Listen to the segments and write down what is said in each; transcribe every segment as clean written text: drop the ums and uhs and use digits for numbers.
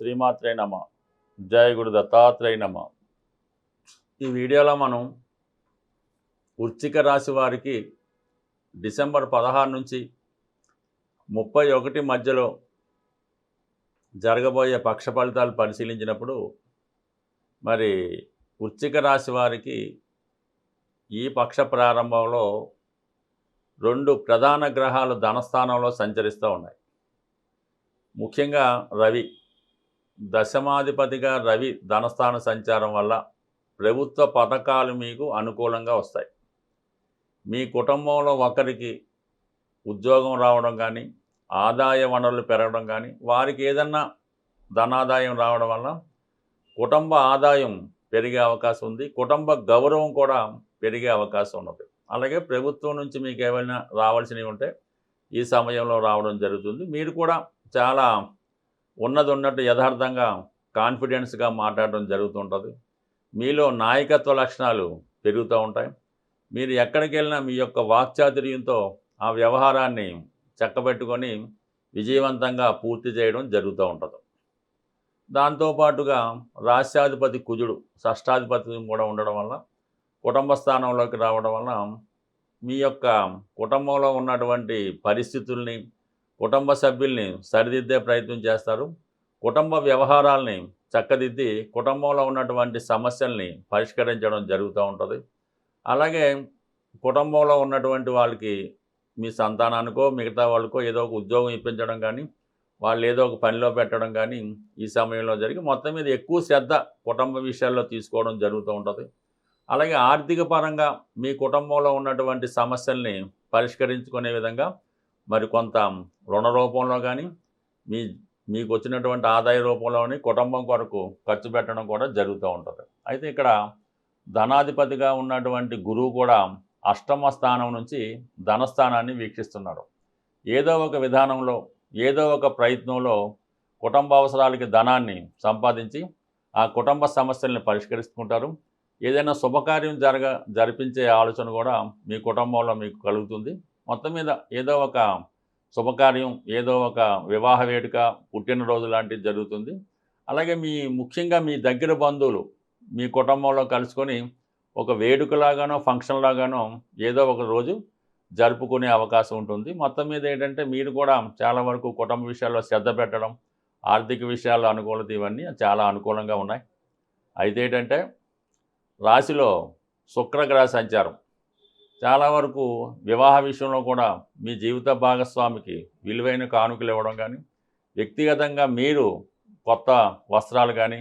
శ్రీమాత్రే నమ. జయ గురు దత్తాత్రేయ నమ. ఈ వీడియోలో మనం వృశ్చిక రాశి వారికి డిసెంబర్ 16 నుంచి 31 మధ్యలో జరగబోయే పక్ష ఫలితాలు పరిశీలించినప్పుడు మరి వృశ్చిక రాశి వారికి ఈ పక్ష ప్రారంభంలో 2 ప్రధాన గ్రహాలు ధనస్థానంలో సంచరిస్తూ ఉన్నాయి. ముఖ్యంగా రవి, దశమాధిపతిగా రవి ధనస్థాన సంచారం వల్ల ప్రభుత్వ పథకాలు మీకు అనుకూలంగా వస్తాయి. మీ కుటుంబంలో ఒకరికి ఉద్యోగం రావడం కానీ, ఆదాయ వనరులు పెరగడం కానీ, వారికి ఏదన్నా ధనాదాయం రావడం వల్ల కుటుంబ ఆదాయం పెరిగే అవకాశం ఉంది. కుటుంబ గౌరవం కూడా పెరిగే అవకాశం ఉన్నది. అలాగే ప్రభుత్వం నుంచి మీకు ఏమైనా రావాల్సినవి ఉంటే ఈ సమయంలో రావడం జరుగుతుంది. మీరు కూడా చాలా ఉన్నట్టు యథార్థంగా కాన్ఫిడెన్స్గా మాట్లాడడం జరుగుతుంటుంది. మీలో నాయకత్వ లక్షణాలు పెరుగుతూ ఉంటాయి. మీరు ఎక్కడికి వెళ్ళినా మీ యొక్క వాక్చాతుర్యంతో ఆ వ్యవహారాన్ని చక్కబెట్టుకొని విజయవంతంగా పూర్తి చేయడం జరుగుతూ ఉంటుంది. దాంతోపాటుగా రాష్ట్రాధిపతి కుజుడు షష్టాధిపతి కూడా ఉండడం వల్ల కుటుంబ స్థానంలోకి రావడం వల్ల మీ యొక్క కుటుంబంలో ఉన్నటువంటి పరిస్థితుల్ని, కుటుంబ సభ్యుల్ని సరిదిద్దే ప్రయత్నం చేస్తారు. కుటుంబ వ్యవహారాల్ని చక్కదిద్ది కుటుంబంలో ఉన్నటువంటి సమస్యల్ని పరిష్కరించడం జరుగుతూ ఉంటుంది. అలాగే కుటుంబంలో ఉన్నటువంటి వాళ్ళకి మీ సంతానానికో మిగతా వాళ్ళకో ఏదో ఒక ఉద్యోగం ఇప్పించడం కానీ, వాళ్ళు ఏదో ఒక పనిలో పెట్టడం కానీ ఈ సమయంలో జరిగి మొత్తం మీద ఎక్కువ శ్రద్ధ కుటుంబ విషయాల్లో తీసుకోవడం జరుగుతూ ఉంటుంది. అలాగే ఆర్థిక పరంగా మీ కుటుంబంలో ఉన్నటువంటి సమస్యల్ని పరిష్కరించుకునే విధంగా మరి కొంత రుణ రూపంలో కానీ మీకు వచ్చినటువంటి ఆదాయ రూపంలోని కుటుంబం కొరకు ఖర్చు పెట్టడం కూడా జరుగుతూ ఉంటుంది. అయితే ఇక్కడ ధనాధిపతిగా ఉన్నటువంటి గురువు కూడా అష్టమ స్థానం నుంచి ధనస్థానాన్ని వీక్షిస్తున్నారు. ఏదో ఒక విధానంలో ఏదో ఒక ప్రయత్నంలో కుటుంబ అవసరాలకి ధనాన్ని సంపాదించి ఆ కుటుంబ సమస్యల్ని పరిష్కరించుకుంటారు. ఏదైనా శుభకార్యం జరిపించే ఆలోచన కూడా మీ కుటుంబంలో మీకు కలుగుతుంది. మొత్తం మీద ఏదో ఒక శుభకార్యం, ఏదో ఒక వివాహ వేడుక, పుట్టినరోజు లాంటిది జరుగుతుంది. అలాగే ముఖ్యంగా మీ దగ్గర బంధువులు మీ కుటుంబంలో కలుసుకొని ఒక వేడుకలాగానో ఫంక్షన్ లాగానో ఏదో ఒక రోజు జరుపుకునే అవకాశం ఉంటుంది. మొత్తం మీద ఏంటంటే మీరు కూడా చాలా వరకు కుటుంబ విషయాల్లో శ్రద్ధ పెట్టడం, ఆర్థిక విషయాల్లో అనుకూలత ఇవన్నీ చాలా అనుకూలంగా ఉన్నాయి. అయితే ఏంటంటే రాశిలో శుక్రగ్రహ సంచారం చాలా వరకు వివాహ విషయంలో కూడా మీ జీవిత భాగస్వామికి విలువైన కానుకలు ఇవ్వడం కానీ, వ్యక్తిగతంగా మీరు కొత్త వస్త్రాలు కానీ,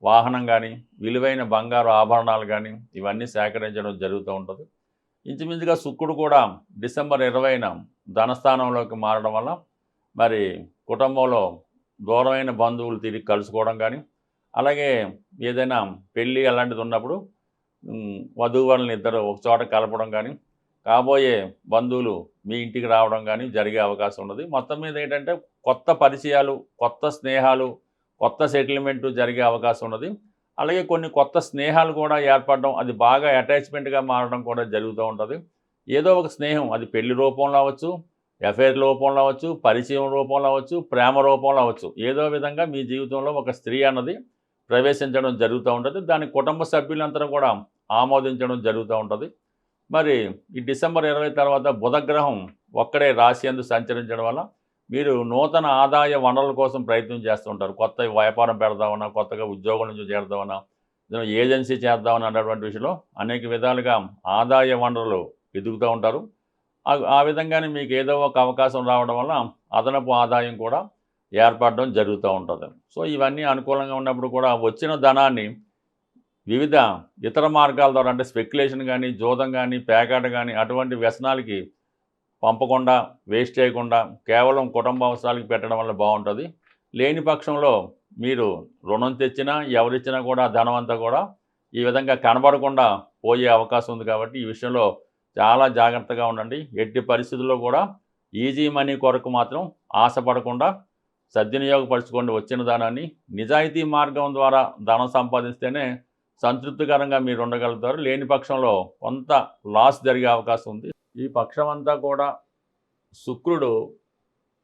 వాహనం కానీ, విలువైన బంగారు ఆభరణాలు కానీ ఇవన్నీ సేకరించడం జరుగుతూ ఉంటుంది. ఇంచుమించుగా శుక్రుడు కూడా డిసెంబర్ 20న ధనస్థానంలోకి మారడం వల్ల మరి కుటుంబంలో దూరమైన బంధువులు తిరిగి కలుసుకోవడం కానీ, అలాగే ఏదైనా పెళ్ళి అలాంటిది ఉన్నప్పుడు వధూవరులను ఇద్దరు ఒక చోట కలపడం కానీ, కాబోయే బంధువులు మీ ఇంటికి రావడం కానీ జరిగే అవకాశం ఉన్నది. మొత్తం మీద ఏంటంటే కొత్త పరిచయాలు, కొత్త స్నేహాలు, కొత్త సెటిల్మెంటు జరిగే అవకాశం ఉన్నది. అలాగే కొన్ని కొత్త స్నేహాలు కూడా ఏర్పడడం, అది బాగా అటాచ్మెంట్గా మారడం కూడా జరుగుతూ ఉంటుంది. ఏదో ఒక స్నేహం, అది పెళ్లి రూపంలో అవ్వచ్చు, ఎఫైర్ రూపంలో అవ్వచ్చు, పరిచయం రూపంలో అవ్వచ్చు, ప్రేమ రూపంలో అవ్వచ్చు. ఏదో విధంగా మీ జీవితంలో ఒక స్త్రీ అన్నది ప్రవేశించడం జరుగుతూ ఉంటుంది. దాని కుటుంబ సభ్యులంతా కూడా ఆమోదించడం జరుగుతూ ఉంటుంది. మరి ఈ డిసెంబర్ 20 తర్వాత బుధగ్రహం ఒక్కడే రాశి యందు సంచరించడం వల్ల మీరు నూతన ఆదాయ వనరుల కోసం ప్రయత్నం చేస్తూ ఉంటారు. కొత్త వ్యాపారం పెడదామన్నా, కొత్తగా ఉద్యోగం నుంచి చేద్దామన్నా, ఏజెన్సీ చేద్దామని అన్నటువంటి విషయంలో అనేక విధాలుగా ఆదాయ వనరులు ఎదుగుతూ ఉంటారు. ఆ విధంగానే మీకు ఏదో ఒక అవకాశం రావడం వల్ల అదనపు ఆదాయం కూడా ఏర్పడడం జరుగుతూ ఉంటుంది. సో ఇవన్నీ అనుకూలంగా ఉన్నప్పుడు కూడా వచ్చిన ధనాన్ని వివిధ ఇతర మార్గాల ద్వారా, అంటే స్పెక్యులేషన్ కానీ, జోదం కానీ, పేకాట కానీ అటువంటి వ్యసనాలకి పంపకుండా, వేస్ట్ చేయకుండా కేవలం కుటుంబ అవసరాలకి పెట్టడం వల్ల బాగుంటుంది. లేని పక్షంలో మీరు రుణం తెచ్చినా ఎవరిచ్చినా కూడా ధనం అంతా కూడా ఈ విధంగా కనబడకుండా పోయే అవకాశం ఉంది. కాబట్టి ఈ విషయంలో చాలా జాగ్రత్తగా ఉండండి. ఎట్టి పరిస్థితుల్లో కూడా ఈజీ మనీ కొరకు మాత్రం ఆశపడకుండా సద్వినియోగపరచుకోండి. వచ్చిన ధనాన్ని నిజాయితీ మార్గం ద్వారా ధనం సంపాదిస్తేనే సంతృప్తికరంగా మీరు ఉండగలుగుతారు. లేని పక్షంలో కొంత లాస్ జరిగే అవకాశం ఉంది. ఈ పక్షం అంతా కూడా శుక్రుడు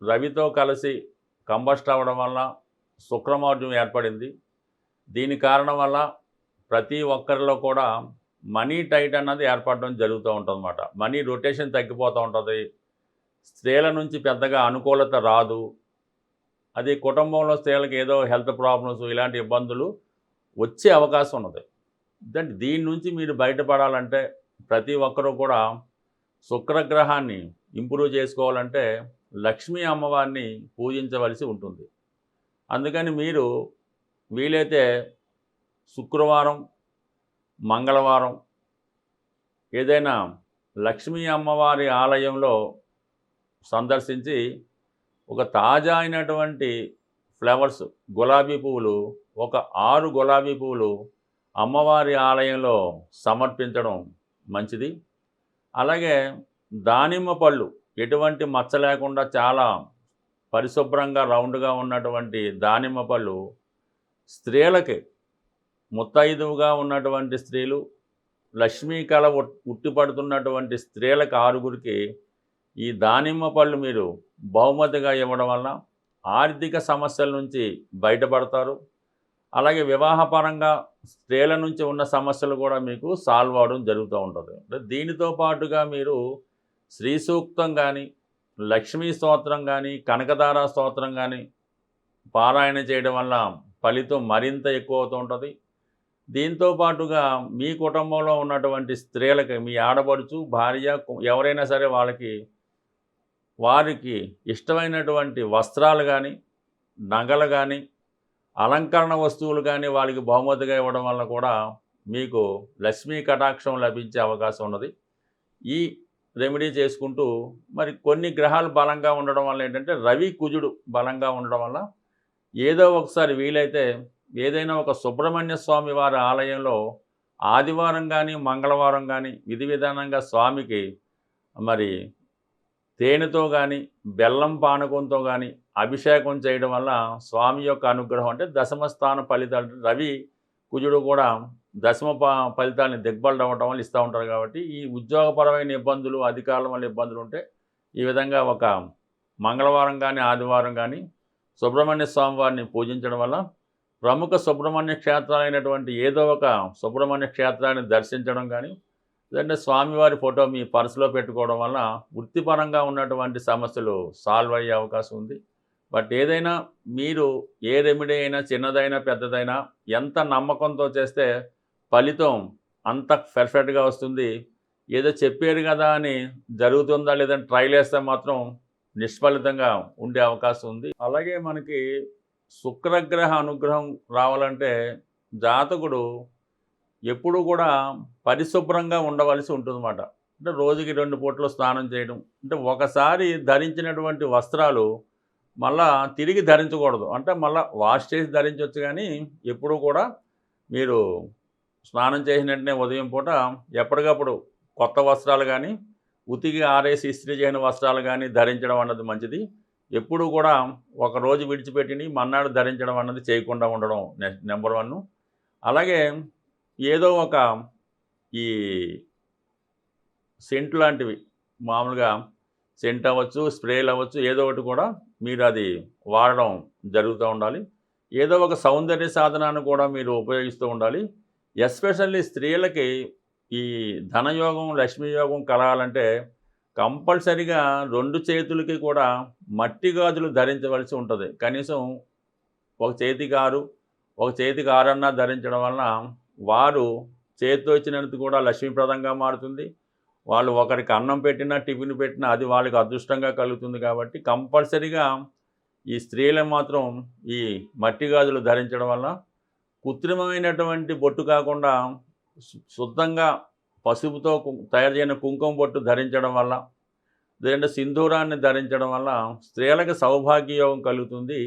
రవితో కలిసి కంబస్ట్ అవ్వడం వల్ల శుక్రమౌఢ్యం ఏర్పడింది. దీని కారణం వల్ల ప్రతి ఒక్కరిలో కూడా మనీ టైట్ అన్నది ఏర్పడడం జరుగుతూ ఉంటుందన్నమాట. మనీ రొటేషన్ తగ్గిపోతూ ఉంటుంది. స్త్రీల నుంచి పెద్దగా అనుకూలత రాదు. అది కుటుంబంలో స్త్రీలకు ఏదో హెల్త్ ప్రాబ్లమ్స్ ఇలాంటి ఇబ్బందులు వచ్చే అవకాశం ఉన్నది. దీని నుంచి మీరు బయటపడాలంటే ప్రతి ఒక్కరూ కూడా శుక్రగ్రహాన్ని ఇంప్రూవ్ చేసుకోవాలంటే లక్ష్మీ అమ్మవారిని పూజించవలసి ఉంటుంది. అందుకని మీరు వీలైతే శుక్రవారం, మంగళవారం ఏదైనా లక్ష్మీ అమ్మవారి ఆలయంలో సందర్శించి ఒక తాజా అయినటువంటి ఫ్లవర్స్ గులాబీ పువ్వులు ఒక 6 గులాబీ పువ్వులు అమ్మవారి ఆలయంలో సమర్పించడం మంచిది. అలాగే దానిమ్మ పళ్ళు ఎటువంటి మచ్చ లేకుండా చాలా పరిశుభ్రంగా రౌండ్గా ఉన్నటువంటి దానిమ్మ పళ్ళు స్త్రీలకి ముత్తైదువుగా ఉన్నటువంటి స్త్రీలు లక్ష్మీ కళ ఉట్టిపడుతున్నటువంటి స్త్రీలకు 6గురికి ఈ దానిమ్మ పళ్ళు మీరు బహుమతిగా ఇవ్వడం వల్ల ఆర్థిక సమస్యల నుంచి బయటపడతారు. అలాగే వివాహపరంగా స్త్రీల నుంచి ఉన్న సమస్యలు కూడా మీకు సాల్వ్ అవడం జరుగుతూ ఉంటుంది. దీనితో పాటుగా మీరు శ్రీ సూక్తం కానీ, లక్ష్మీ స్తోత్రం కానీ, కనకదార స్తోత్రం కానీ పారాయణ చేయడం వల్ల ఫలితం మరింత ఎక్కువ అవుతూ ఉంటుంది. దీంతో పాటుగా మీ కుటుంబంలో ఉన్నటువంటి స్త్రీలకి మీ ఆడపడుచు, భార్య ఎవరైనా సరే వారికి ఇష్టమైనటువంటి వస్త్రాలు కానీ, నగలు కానీ, అలంకరణ వస్తువులు కానీ వాళ్ళకి బహుమతిగా ఇవ్వడం వల్ల కూడా మీకు లక్ష్మీ కటాక్షం లభించే అవకాశం ఉన్నది. ఈ రెమెడీ చేసుకుంటూ మరి కొన్ని గ్రహాలు బలంగా ఉండడం వల్ల ఏంటంటే రవి కుజుడు బలంగా ఉండడం వల్ల ఏదో ఒకసారి వీలైతే ఏదైనా ఒక సుబ్రహ్మణ్య స్వామి వారి ఆలయంలో ఆదివారం కానీ, మంగళవారం కానీ విధి విధానంగా స్వామికి మరి తేనెతో కానీ, బెల్లం పానకంతో కానీ అభిషేకం చేయడం వల్ల స్వామి యొక్క అనుగ్రహం అంటే దశమ స్థాన ఫలితాలు రవి కుజుడు కూడా దశమ ఫలితాలని దిగ్బలం అవ్వడం వల్ల ఇస్తూ ఉంటారు. కాబట్టి ఈ ఉద్యోగపరమైన ఇబ్బందులు, అధికారుల వల్ల ఇబ్బందులు ఉంటే ఈ విధంగా ఒక మంగళవారం కానీ, ఆదివారం కానీ సుబ్రహ్మణ్య స్వామి వారిని పూజించడం వల్ల ప్రముఖ సుబ్రహ్మణ్య క్షేత్రాలైనటువంటి ఏదో ఒక సుబ్రహ్మణ్య క్షేత్రాన్ని దర్శించడం కానీ, లేదంటే స్వామివారి ఫోటో మీ పర్సులో పెట్టుకోవడం వల్ల వృత్తిపరంగా ఉన్నటువంటి సమస్యలు సాల్వ్ అయ్యే అవకాశం ఉంది. బట్ ఏదైనా మీరు ఏ రెమెడీ అయినా చిన్నదైనా పెద్దదైనా ఎంత నమ్మకంతో చేస్తే ఫలితం అంత పర్ఫెక్ట్గా వస్తుంది. ఏదో చెప్పారు కదా అని జరుగుతుందా లేదంటే ట్రైల్ వేస్తే మాత్రం నిష్ఫలితంగా ఉండే అవకాశం ఉంది. అలాగే మనకి శుక్రగ్రహ అనుగ్రహం రావాలంటే జాతకుడు ఎప్పుడు కూడా పరిశుభ్రంగా ఉండవలసి ఉంటుందన్నమాట. అంటే రోజుకి 2 పూటలు స్నానం చేయడం, అంటే ఒకసారి ధరించినటువంటి వస్త్రాలు మళ్ళా తిరిగి ధరించకూడదు. అంటే మళ్ళీ వాష్ చేసి ధరించవచ్చు, కానీ ఎప్పుడు కూడా మీరు స్నానం చేసిన వెంటనే ఉదయం పూట ఎప్పటికప్పుడు కొత్త వస్త్రాలు కానీ, ఉతికి ఆరేసి ఇస్త్రీ చేయని వస్త్రాలు కానీ ధరించడం అన్నది మంచిది. ఎప్పుడు కూడా ఒకరోజు విడిచిపెట్టి మన్నాడు ధరించడం అన్నది చేయకుండా ఉండడం నెంబర్ 1. అలాగే ఏదో ఒక ఈ సెంట్ లాంటివి మామూలుగా సెంట్ అవ్వచ్చు, స్ప్రేలు అవ్వచ్చు, ఏదో ఒకటి కూడా మీరు అది వాడడం జరుగుతూ ఉండాలి. ఏదో ఒక సౌందర్య సాధనాన్ని కూడా మీరు ఉపయోగిస్తూ ఉండాలి. ఎస్పెషల్లీ స్త్రీలకి ఈ ధనయోగం, లక్ష్మీ యోగం కలగాలంటే కంపల్సరిగా 2 చేతులకి కూడా మట్టి గాజులు ధరించవలసి ఉంటుంది. కనీసం ఒక చేతికి 6, ఒక చేతికి 6 ధరించడం వలన వారు చేతితో ఇచ్చినందుకు కూడా లక్ష్మీప్రదంగా మారుతుంది. వాళ్ళు ఒకరికి అన్నం పెట్టినా, టిఫిన్ పెట్టినా అది వాళ్ళకి అదృష్టంగా కలుగుతుంది. కాబట్టి కంపల్సరిగా ఈ స్త్రీలు మాత్రం ఈ మట్టి గాజులు ధరించడం వల్ల కృత్రిమమైనటువంటి బొట్టు కాకుండా శుద్ధంగా పసుపుతో తయారు చేయని కుంకుమ బొట్టు ధరించడం వల్ల, లేదంటే సింధూరాన్ని ధరించడం వల్ల స్త్రీలకు సౌభాగ్యయోగం కలుగుతుంది.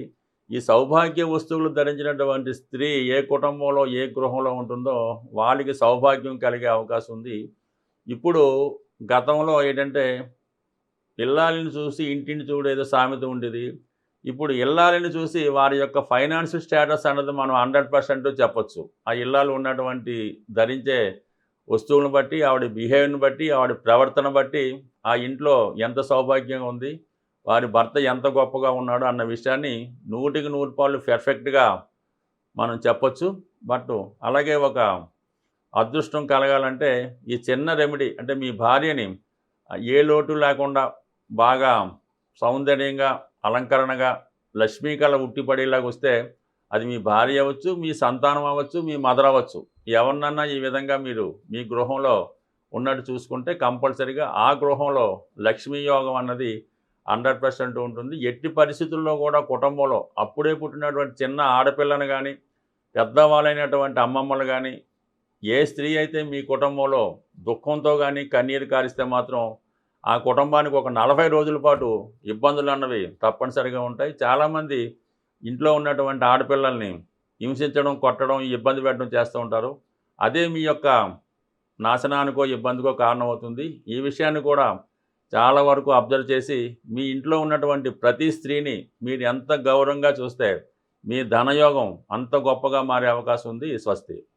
ఈ సౌభాగ్య వస్తువులు ధరించినటువంటి స్త్రీ ఏ కుటుంబంలో, ఏ గృహంలో ఉంటుందో వాళ్ళకి సౌభాగ్యం కలిగే అవకాశం ఉంది. ఇప్పుడు గతంలో ఏంటంటే ఇల్లాలిని చూసి ఇంటిని చూడు ఏదో సామెత ఉండేది. ఇప్పుడు ఇల్లాలిని చూసి వారి యొక్క ఫైనాన్షియల్ స్టేటస్ అన్నది మనం 100% చెప్పొచ్చు. ఆ ఇల్లాలు ఉన్నటువంటి ధరించే వస్తువులను బట్టి, ఆవిడ బిహేవియర్ని బట్టి, ఆవిడ ప్రవర్తన బట్టి ఆ ఇంట్లో ఎంత సౌభాగ్యంగా ఉంది. వారి భర్త ఎంత గొప్పగా ఉన్నాడో అన్న విషయాన్ని 100% పెర్ఫెక్ట్గా మనం చెప్పొచ్చు. బట్ అలాగే ఒక అదృష్టం కలగాలంటే ఈ చిన్న రెమెడీ అంటే మీ భార్యని ఏ లోటు లేకుండా బాగా సౌందర్యంగా, అలంకరణగా, లక్ష్మీ కళ ఉట్టిపడేలాగా వస్తే అది మీ భార్య అవ్వచ్చు, మీ సంతానం అవ్వచ్చు, మీ మదర్ అవ్వచ్చు. ఎవరినన్నా ఈ విధంగా మీరు మీ గృహంలో ఉన్నట్టు చూసుకుంటే కంపల్సరీగా ఆ గృహంలో లక్ష్మీ యోగం అన్నది 100% ఉంటుంది. ఎట్టి పరిస్థితుల్లో కూడా కుటుంబంలో అప్పుడే పుట్టినటువంటి చిన్న ఆడపిల్లను కానీ, పెద్దవాళ్ళైనటువంటి అమ్మమ్మలు కానీ, ఏ స్త్రీ అయితే మీ కుటుంబంలో దుఃఖంతో కానీ కన్నీరు కారిస్తే మాత్రం ఆ కుటుంబానికి ఒక 40 రోజుల పాటు ఇబ్బందులు అన్నవి తప్పనిసరిగా ఉంటాయి. చాలామంది ఇంట్లో ఉన్నటువంటి ఆడపిల్లల్ని హింసించడం, కొట్టడం, ఇబ్బంది పెట్టడం చేస్తూ ఉంటారు. అదే మీ యొక్క నాశనానికో, ఇబ్బందికో కారణమవుతుంది. ఈ విషయాన్ని కూడా చాలా వరకు అబ్జర్వ్ చేసి మీ ఇంట్లో ఉన్నటువంటి ప్రతి స్త్రీని మీరు ఎంత గౌరవంగా చూస్తే మీ ధనయోగం అంత గొప్పగా మారే అవకాశం ఉంది. స్వస్తి.